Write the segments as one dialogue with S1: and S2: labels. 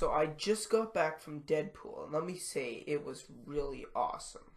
S1: So I just got back from Deadpool, and let me say, it was really awesome.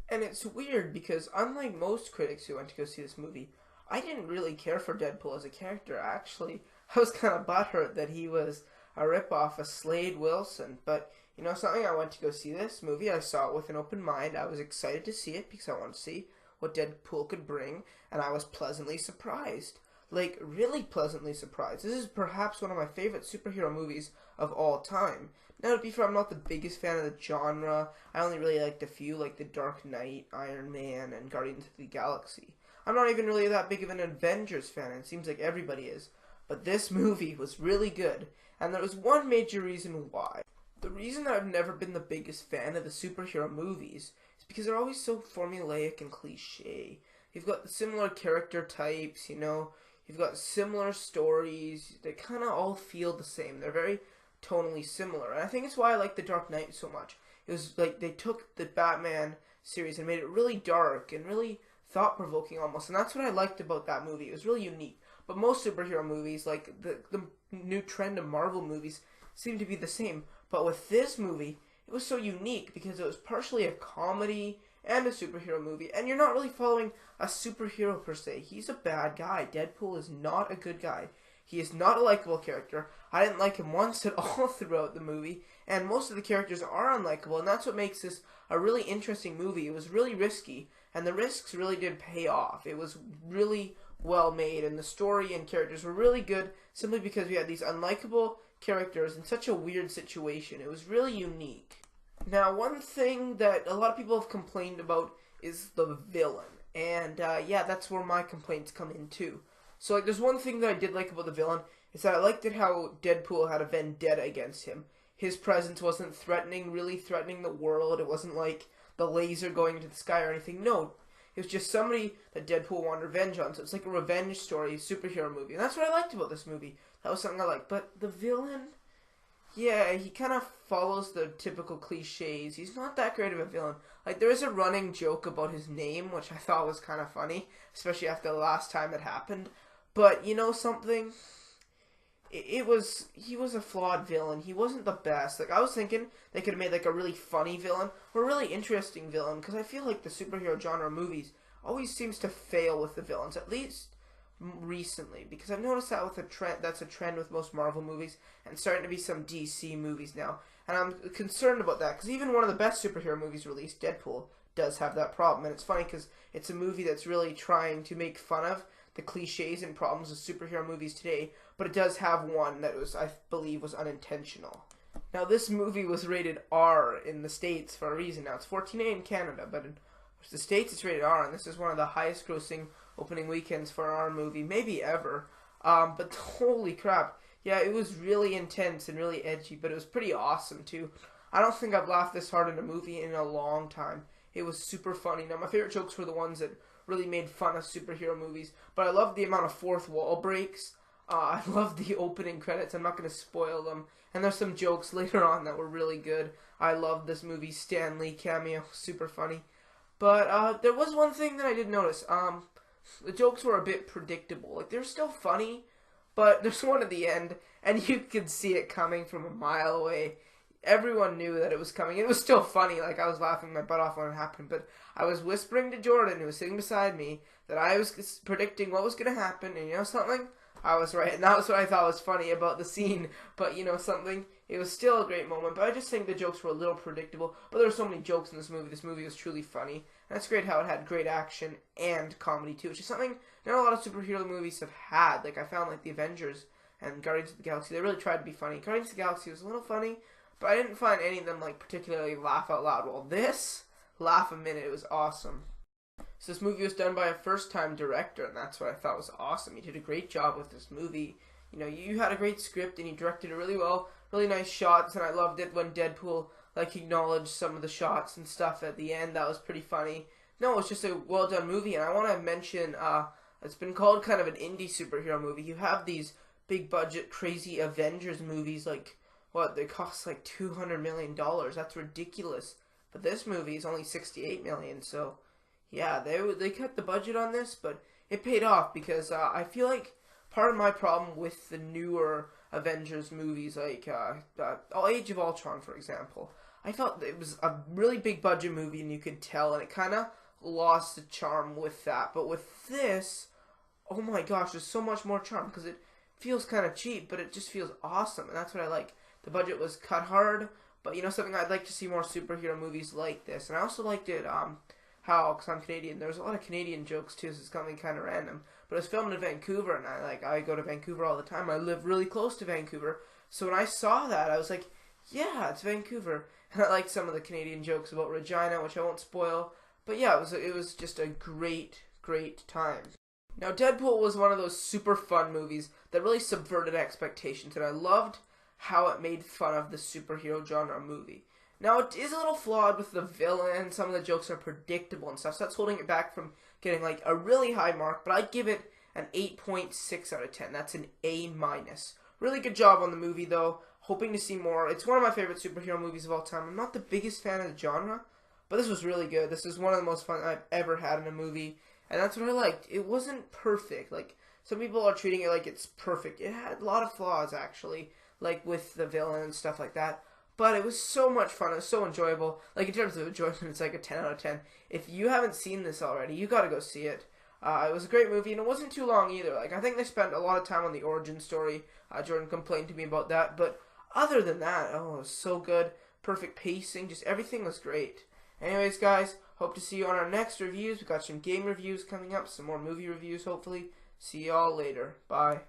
S1: And it's weird because unlike most critics who went to go see this movie, I didn't really care for Deadpool as a character. Actually, I was kind of butthurt that he was a ripoff of Slade Wilson. But, you know something, I went to go see this movie. I saw it with an open mind. I was excited to see it because I wanted to see what Deadpool could bring, and I was pleasantly surprised. Like, really pleasantly surprised. This is perhaps one of my favorite superhero movies of all time. Now, to be fair, I'm not the biggest fan of the genre. I only really liked a few, like The Dark Knight, Iron Man, and Guardians of the Galaxy. I'm not even really that big of an Avengers fan, and it seems like everybody is. But this movie was really good, and there was one major reason why. The reason that I've never been the biggest fan of the superhero movies is because they're always so formulaic and cliche. You've got the similar character types, you know. You've got similar stories. They kind of all feel the same. They're very tonally similar. And I think it's why I like The Dark Knight so much. It was like they took the Batman series and made it really dark and really thought-provoking almost. And that's what I liked about that movie. It was really unique. But most superhero movies, like the new trend of Marvel movies, seem to be the same. But with this movie, it was so unique because it was partially a comedy and a superhero movie, and you're not really following a superhero per se. He's a bad guy. Deadpool is not a good guy. He is not a likable character. I didn't like him once at all throughout the movie, and most of the characters are unlikable, and that's what makes this a really interesting movie. It was really risky, and the risks really did pay off. It was really well made, and the story and characters were really good simply because we had these unlikable characters in such a weird situation. It was really unique. Now, one thing that a lot of people have complained about is the villain. And, yeah, that's where my complaints come in, too. So, like, there's one thing that I did like about the villain, is that I liked it how Deadpool had a vendetta against him. His presence wasn't really threatening the world. It wasn't like the laser going into the sky or anything. No, it was just somebody that Deadpool wanted revenge on. So it's like a revenge story, superhero movie. And that's what I liked about this movie. That was something I liked. But the villain... yeah, he kind of follows the typical cliches. He's not that great of a villain. Like, there is a running joke about his name, which I thought was kind of funny, especially after the last time it happened. But, you know something? He was a flawed villain. He wasn't the best. Like, I was thinking they could have made, like, a really funny villain or a really interesting villain, because I feel like the superhero genre movies always seems to fail with the villains, at least recently, because I've noticed that with a trend. That's a trend with most Marvel movies, and starting to be some DC movies now. And I'm concerned about that because even one of the best superhero movies released, Deadpool, does have that problem. And it's funny because it's a movie that's really trying to make fun of the cliches and problems of superhero movies today, but it does have one that I believe was unintentional. Now, this movie was rated R in the States for a reason. Now, it's 14A in Canada, but in the States it's rated R, and this is one of the highest grossing opening weekends for an R movie, maybe ever. But holy crap, yeah, it was really intense and really edgy, but it was pretty awesome too. I don't think I've laughed this hard in a movie in a long time. It was super funny. Now, my favorite jokes were the ones that really made fun of superhero movies, but I loved the amount of fourth wall breaks. I loved the opening credits. I'm not going to spoil them. And there's some jokes later on that were really good. I loved this movie's Stan Lee cameo. Super funny. But there was one thing that I did notice. The jokes were a bit predictable. Like, they're still funny, but there's one at the end, and you could see it coming from a mile away. Everyone knew that it was coming. It was still funny. Like, I was laughing my butt off when it happened, but I was whispering to Jordan, who was sitting beside me, that I was predicting what was going to happen, and you know something? I was right, and that was what I thought was funny about the scene. But you know something? It was still a great moment, but I just think the jokes were a little predictable. But there were so many jokes in this movie. This movie was truly funny. And it's great how it had great action and comedy too, which is something not a lot of superhero movies have had. Like, I found like the Avengers and Guardians of the Galaxy, they really tried to be funny. Guardians of the Galaxy was a little funny, but I didn't find any of them like particularly laugh out loud. Well, this, laugh a minute, it was awesome. So this movie was done by a first-time director, and that's what I thought was awesome. He did a great job with this movie. You know, you had a great script, and he directed it really well, really nice shots, and I loved it when Deadpool, like, acknowledged some of the shots and stuff at the end. That was pretty funny. No, it's just a well-done movie, and I want to mention, it's been called kind of an indie superhero movie. You have these big-budget, crazy Avengers movies, like, what, they cost like $200 million. That's ridiculous. But this movie is only $68 million, so... yeah, they cut the budget on this, but it paid off because I feel like part of my problem with the newer Avengers movies, like Age of Ultron, for example. I felt it was a really big budget movie, and you could tell, and it kind of lost the charm with that. But with this, oh my gosh, there's so much more charm, because it feels kind of cheap, but it just feels awesome, and that's what I like. The budget was cut hard, but you know, something I'd like to see more superhero movies like this. And I also liked it, how, because I'm Canadian, there's a lot of Canadian jokes too, so it's something kind of random. But it was filmed in Vancouver, and I go to Vancouver all the time. I live really close to Vancouver, so when I saw that, I was like, yeah, it's Vancouver. And I liked some of the Canadian jokes about Regina, which I won't spoil. But yeah, it was just a great, great time. Now, Deadpool was one of those super fun movies that really subverted expectations, and I loved how it made fun of the superhero genre movie. Now, it is a little flawed with the villain. Some of the jokes are predictable and stuff, so that's holding it back from getting like a really high mark, but I'd give it an 8.6 out of 10. That's an A-. Really good job on the movie, though. Hoping to see more. It's one of my favorite superhero movies of all time. I'm not the biggest fan of the genre, but this was really good. This is one of the most fun I've ever had in a movie, and that's what I liked. It wasn't perfect. Like, some people are treating it like it's perfect. It had a lot of flaws, actually, like with the villain and stuff like that. But it was so much fun. It was so enjoyable. Like, in terms of enjoyment, it's like a 10 out of 10. If you haven't seen this already, you gotta go see it. It was a great movie, and it wasn't too long either. Like, I think they spent a lot of time on the origin story. Jordan complained to me about that. But other than that, oh, it was so good. Perfect pacing. Just everything was great. Anyways, guys, hope to see you on our next reviews. We got some game reviews coming up. Some more movie reviews, hopefully. See y'all later. Bye.